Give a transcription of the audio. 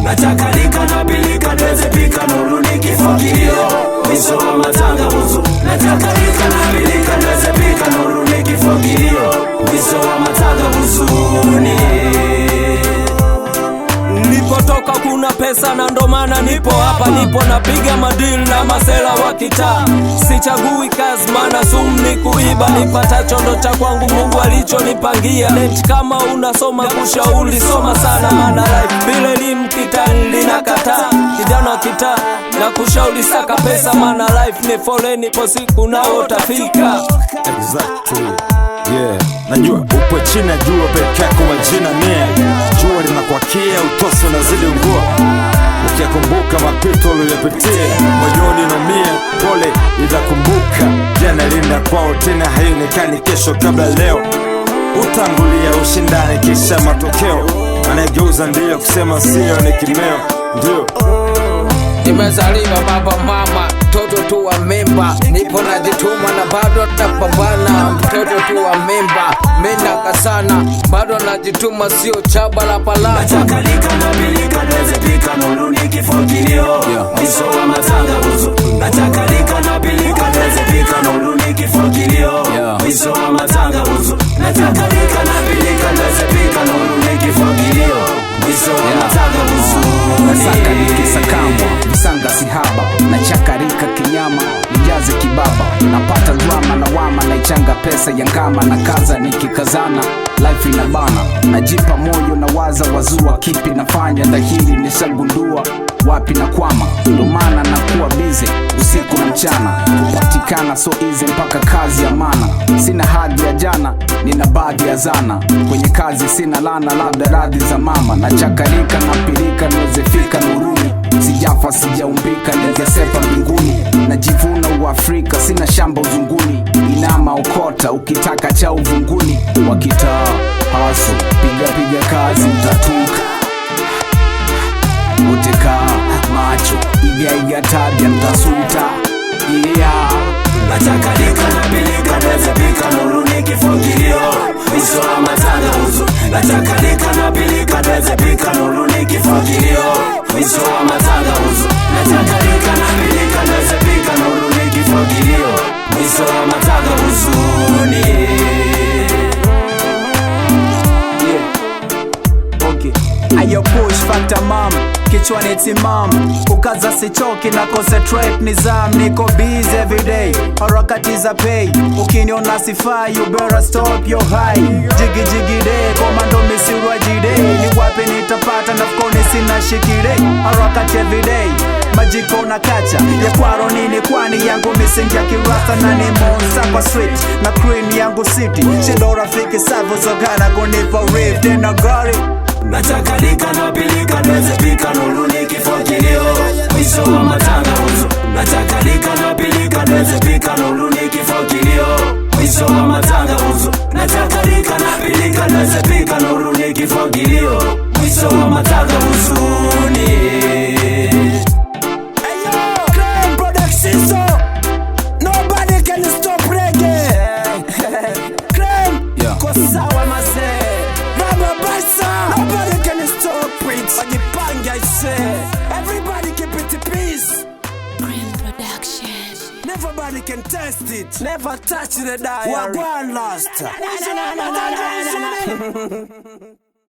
Nachakalika na pilika niweze pika nuru nikifagilio. Mwisho wa matanga buzu. Nachakalika na pilika niweze pika nuru nikifagilio. Mwisho wa matanga buzuni. Nilipotoka kuna pesa na ndo maana nipo hapa. Nipo napiga madili na masela wa kitaa. Sichagui kazi maana sumu ni kuiba. Nipata chondo cha kwangu Mungu alichonipangia. Net kama unasoma kushauri soma sana. Maana life bila elimu kitani linakataa. Kijana wa kitaa na kushauri saka pesa. Maana life ni foleni po siku na utafika. Exactly. Yeah, najua upo chini ya jua peke yako majina nia. Jua linakuakia utoso na zile ungua. Ukiyakumbuka mapito uliyopitia moyoni naumia, pole itakumbuka. Jana linda kwao tena haionekani kesho kabla leo. Utangulia ushindani kisha matokeo. Anayegeuza ndiyo kusema sio ni kimeo. Ndio nimezaliwa baba mama, mtoto tu wa mimba. Nipo najituma na bado napambana, mtoto tu wa mimba. Menda kasana, bado najituma sio chaba la palapa. Nachakalika na pilika niweze pika nuru nikifagilio. Mwisho wa matanga buzu. Nachakalika na pilika niweze pika nuru nikifagilio. Mwisho wa matanga buzu. Nachakalika na pilika niweze pika nuru nikifagilio. Mwisho wa matanga buzu. Nasaka nikisakamwa, visanga sihaba. Nachakarika kinyama, nijaze kibaba. Napata drama na wama, naichanga pesa ya ngama. Na kaza nikikazana, life inabana. Najipa moyo na waza wazua kipi nafanya. Dhahiri nishagundua wapi na kwama. Ndo maana nakuwa busy usiku na mchana. Kupatikana so easy mpaka kazi ya maana. Sina hadhi ya jana, nina baadhi ya zana. Kwenye kazi sina lana, labda radhi za mama. Nachakarika na pilika niweze fika nuruni. Sijafa sijaumbika, ningesepa mbinguni. Najivuna uafrika, sina shamba uzunguni. Inama ukota, ukitaka cha uvunguni. Wakitaa, haso, piga kazi utatuka. Uteka, macho, iga tabia mtasuta. Yeah. Nachakalika na pilika niweze pika nuru nikifagilio. Mwisho wa matanga buzu. Nachakalika na pilika niweze pika nuru nikifagilio. Mwisho wa matanga buzu. Nachakalika na pilika niweze pika nuru nikifagilio. Mwisho wa matanga buzuni. Ayo push factor mom, kichwani timam. Ukaza sichoki na concentrate nizam. Niko busy everyday, harakati za pay. Ukiniona sifai, you better stop your high. Jigi day, komando misirwa jide. Ni wapi nitapata nafukoni sina shikire. Harakati everyday, majiko na kacha. Ya kwaro nini kwani yangu misingi ya kirasta. Na ni monster kwa street, na queen yangu city. Shindo rafiki savo sogana kunipa rift in a gari. Nachakalika na pilika niweze pika nuru nikifagilio. Mwisho wa matanga buzu. Nachakalika na pilika niweze pika nuru nikifagilio. Mwisho wa matanga buzu. Nachakalika na pilika niweze pika nuru nikifagilio. Mwisho wa matanga buzuni. Nobody can stop reggae. Creme, kosawa mase. Rama basa. Nobody can stop it. Wajipange I say. Everybody keep it in peace. Green Production. Nobody can test it. Never touch the diary. Wagwan lost.